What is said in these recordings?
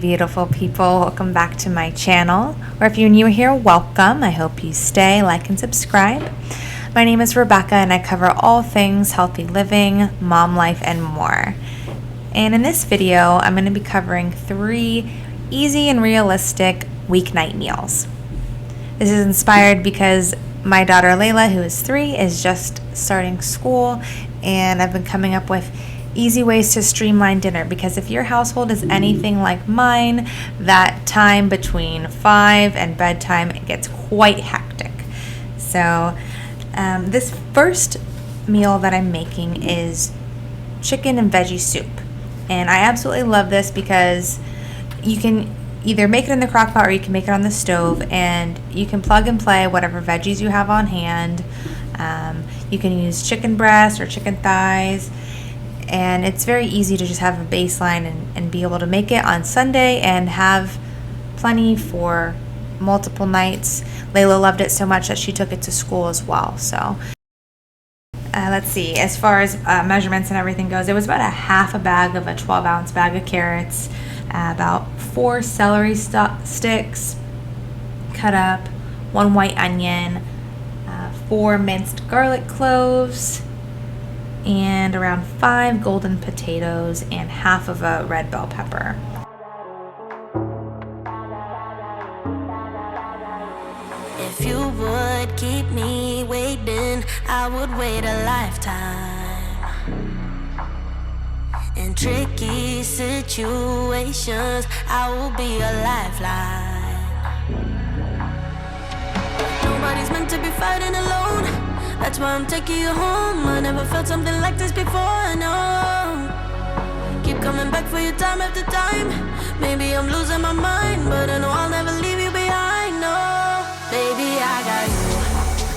beautiful people. Welcome back to my channel. Or if you're new here, welcome. I hope you stay, like, and subscribe. My name is Rebecca and I cover all things healthy living, mom life, and more. And in this video, I'm going to be covering 3 easy and realistic weeknight meals. This is inspired because my daughter Layla, who is 3, is just starting school, and I've been coming up with easy ways to streamline dinner, because if your household is anything like mine, that time between 5 and bedtime, it gets quite hectic. So this first meal that I'm making is chicken and veggie soup, and I absolutely love this because you can either make it in the crock pot or you can make it on the stove, and you can plug and play whatever veggies you have on hand. You can use chicken breasts or chicken thighs, and it's very easy to just have a baseline and be able to make it on Sunday and have plenty for multiple nights. Layla loved it so much that she took it to school as well. So let's see, as far as measurements and everything goes, it was about a half a bag of a 12-ounce bag of carrots, about 4 celery sticks cut up, 1 white onion, 4 minced garlic cloves, and around 5 golden potatoes and half of a red bell pepper. If you would keep me waiting, I would wait a lifetime. In tricky situations, I will be a lifeline. Nobody's meant to be fighting alone. That's why I'm taking you home. I never felt something like this before, no. Keep coming back for you time after time. Maybe I'm losing my mind, but I know I'll never leave you behind, no. Baby, I got you.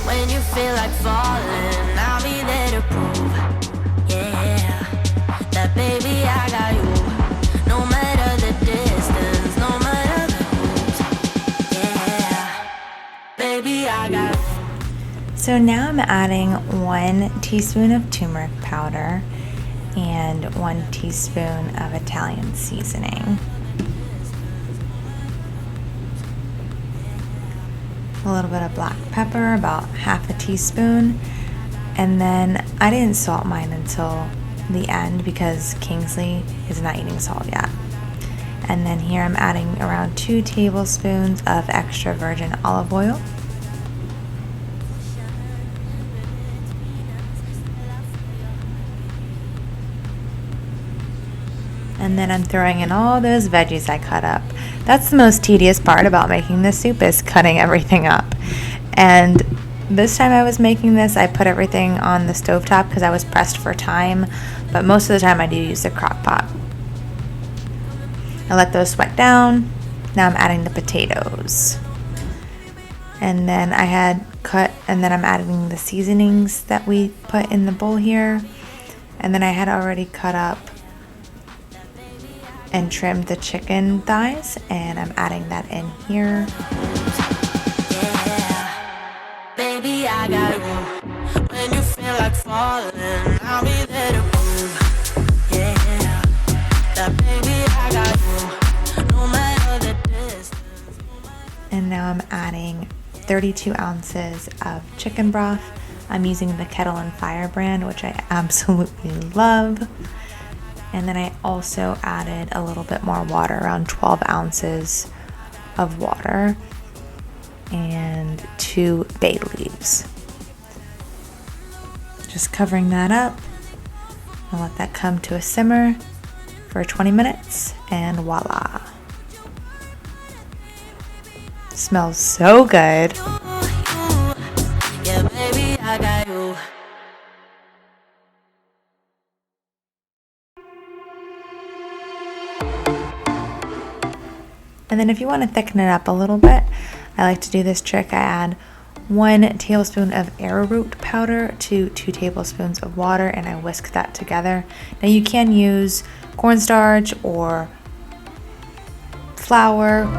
When you feel like falling, I'll be there to prove, yeah, that baby, I got you. No matter the distance, no matter the moves, yeah, baby, I got you. So now I'm adding 1 teaspoon of turmeric powder and 1 teaspoon of Italian seasoning. A little bit of black pepper, about half a teaspoon. And then I didn't salt mine until the end because Kingsley is not eating salt yet. And then here I'm adding around 2 tablespoons of extra virgin olive oil. And then I'm throwing in all those veggies I cut up. That's the most tedious part about making this soup, is cutting everything up. And this time I was making this, I put everything on the stovetop because I was pressed for time, but most of the time I do use the crock pot. I let those sweat down. Now I'm adding the potatoes. And then I had cut, and then I'm adding the seasonings that we put in the bowl here. And then I had already cut up and trimmed the chicken thighs, and I'm adding that in here. Yeah, baby, I got you. When you feel like falling, I'll be there to prove, yeah, that baby, I got you. No matter the distance. And now I'm adding 32 ounces of chicken broth. I'm using the Kettle and Fire brand, which I absolutely love. And then I also added a little bit more water, around 12 ounces of water, and 2 bay leaves. Just covering that up. I'll let that come to a simmer for 20 minutes, and voila. Smells so good. Yeah, baby, I got you. And then if you want to thicken it up a little bit, I like to do this trick. I add 1 tablespoon of arrowroot powder to 2 tablespoons of water, and I whisk that together. Now you can use cornstarch or flour.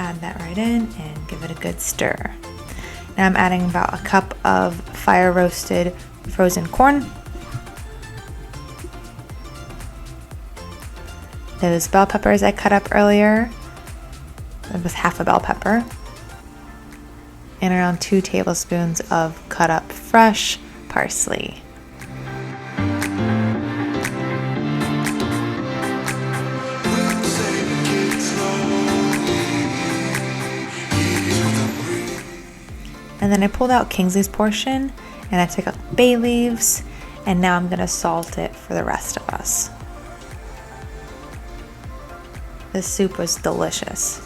add that right in and give it a good stir. Now I'm adding about a cup of fire roasted frozen corn, those bell peppers I cut up earlier, that was half a bell pepper, and around 2 tablespoons of cut up fresh parsley. And then I pulled out Kingsley's portion and I took out bay leaves, and now I'm gonna salt it for the rest of us. This soup was delicious.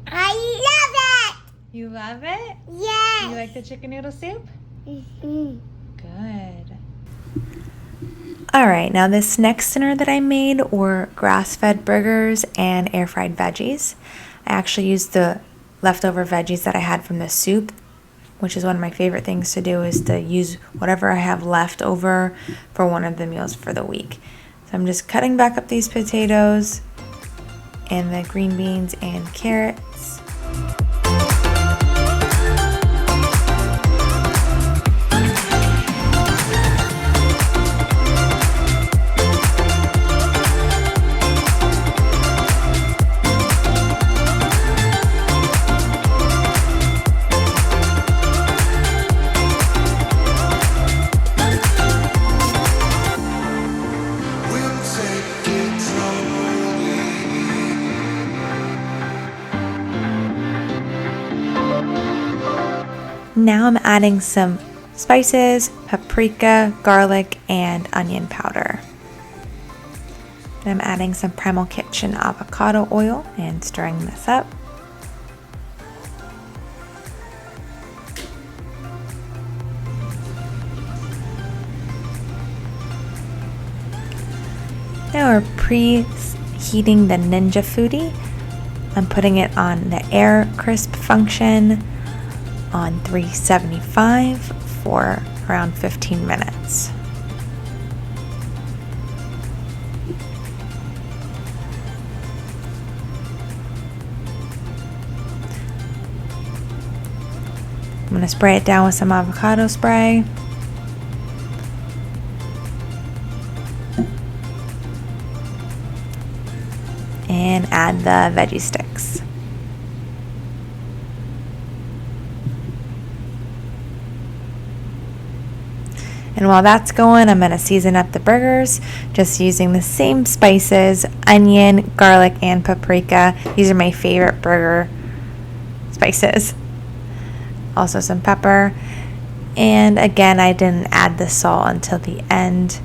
I love it! You love it? Yes! You like the chicken noodle soup? Mm-hmm. Good. All right, now this next dinner that I made were grass-fed burgers and air-fried veggies. I actually used the leftover veggies that I had from the soup, which is one of my favorite things to do, is to use whatever I have left over for one of the meals for the week. So I'm just cutting back up these potatoes and the green beans and carrots. Now I'm adding some spices, paprika, garlic, and onion powder. And I'm adding some Primal Kitchen avocado oil and stirring this up. Now we're preheating the Ninja Foodie. I'm putting it on the air crisp function on 375 for around 15 minutes. I'm going to spray it down with some avocado spray. And add the veggie sticks. And while that's going, I'm going to season up the burgers, just using the same spices, onion, garlic, and paprika. These are my favorite burger spices. Also some pepper. And again, I didn't add the salt until the end.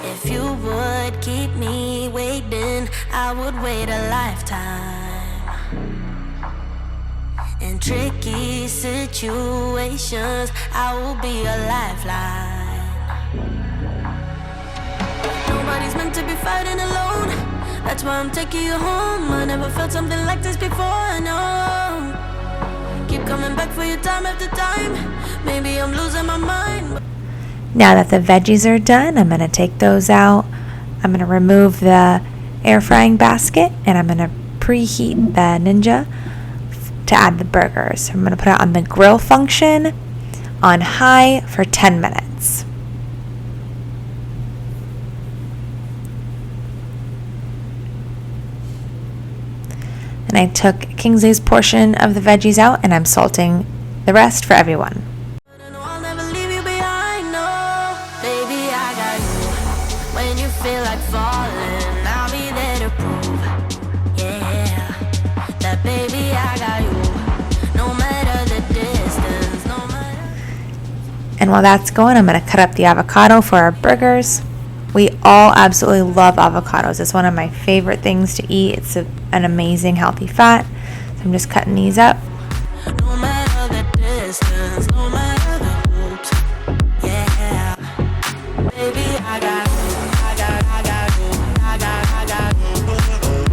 If you would keep me waiting, I would wait a lifetime. In tricky situations, I will be a lifeline. Nobody's meant to be fighting alone. That's why I'm taking you home. I never felt something like this before, I know. Keep coming back for you time after time. Maybe I'm losing my mind. Now that the veggies are done, I'm going to take those out. I'm going to remove the air frying basket, and I'm going to preheat the Ninja to add the burgers. I'm going to put it on the grill function on high for 10 minutes. And I took Kingsley's portion of the veggies out, and I'm salting the rest for everyone. I'll never leave you behind, no. Baby, I got you. When you feel like falling, I'll be there to prove, yeah, that baby, I got you. No matter the distance, no matter. And while that's going, I'm going to cut up the avocado for our burgers. We all absolutely love avocados. It's one of my favorite things to eat. It's an amazing healthy fat. So I'm just cutting these up. No matter the distance, no matter the hopes, yeah. Baby, I got you, I got you, I got you.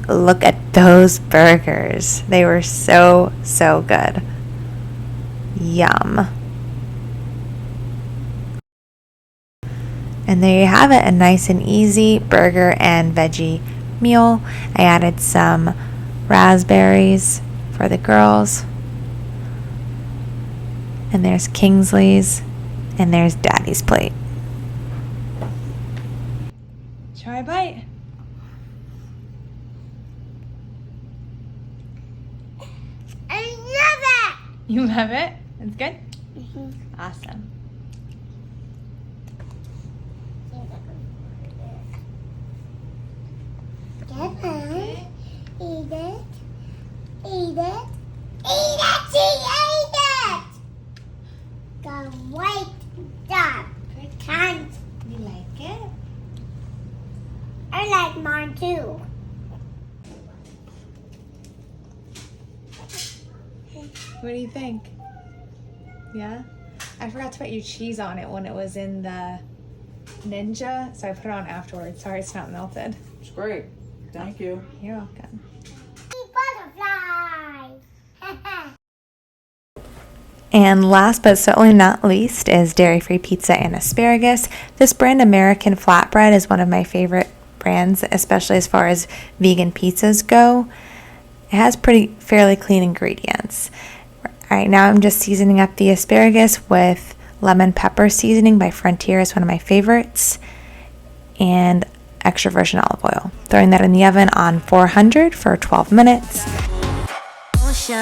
look at those burgers. They were so, so good. Yum. And there you have it, a nice and easy burger and veggie meal. I added some raspberries for the girls. And there's Kingsley's. And there's Daddy's plate. Try a bite. I love it. You love it? It's good? Mm-hmm. Awesome. Get it. Eat it. Eat it. Eat it. Eat it. Go right up. Can't. You like it? I like mine too. What do you think? Yeah? I forgot to put your cheese on it when it was in the Ninja, so I put it on afterwards. Sorry it's not melted. It's great. Thank you. You're welcome. Butterflies. And last but certainly not least is dairy-free pizza and asparagus. This brand, American Flatbread, is one of my favorite brands, especially as far as vegan pizzas go. It has fairly clean ingredients. All right, now I'm just seasoning up the asparagus with lemon pepper seasoning by Frontier. Is one of my favorites. And extra virgin olive oil. Throwing that in the oven on 400 for 12 minutes. Ocean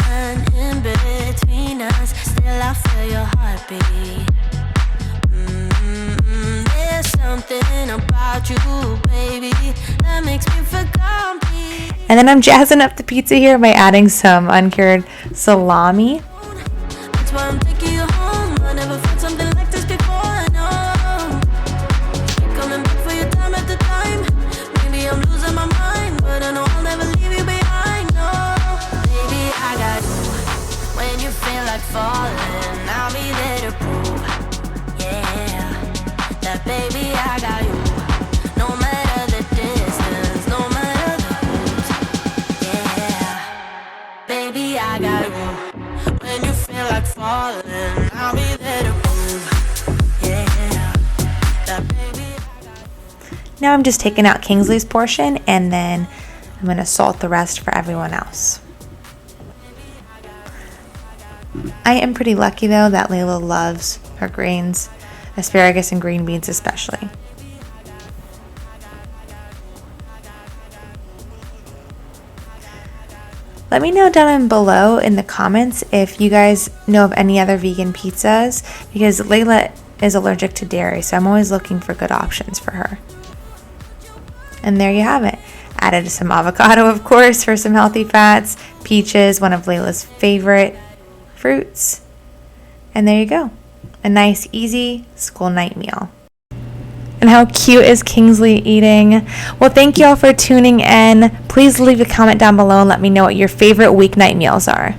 in between us, still I feel your heartbeat. There's something about you, baby, that makes me feel complete. And then I'm jazzing up the pizza here by adding some uncured salami. That's why I'm taking you home. I never felt something like this before. I know. Keep coming back for your time after time. Maybe I'm losing my mind, but I know I'll never leave you behind. No, baby, I got you. When you feel like falling, I'll be there to prove, yeah, that baby, I got you. No matter the distance, no matter the rules, yeah, baby, I got you. When you feel like falling, I'll be there to prove, yeah, that baby, I got you. Now I'm just taking out Kingsley's portion, and then I'm going to salt the rest for everyone else. I am pretty lucky though that Layla loves her greens, asparagus and green beans especially. Let me know down below in the comments if you guys know of any other vegan pizzas, because Layla is allergic to dairy, so I'm always looking for good options for her. And there you have it. Added some avocado, of course, for some healthy fats, peaches, one of Layla's favorite fruits, and there you go. A nice, easy school night meal. And how cute is Kingsley eating? Well, thank you all for tuning in. Please leave a comment down below and let me know what your favorite weeknight meals are.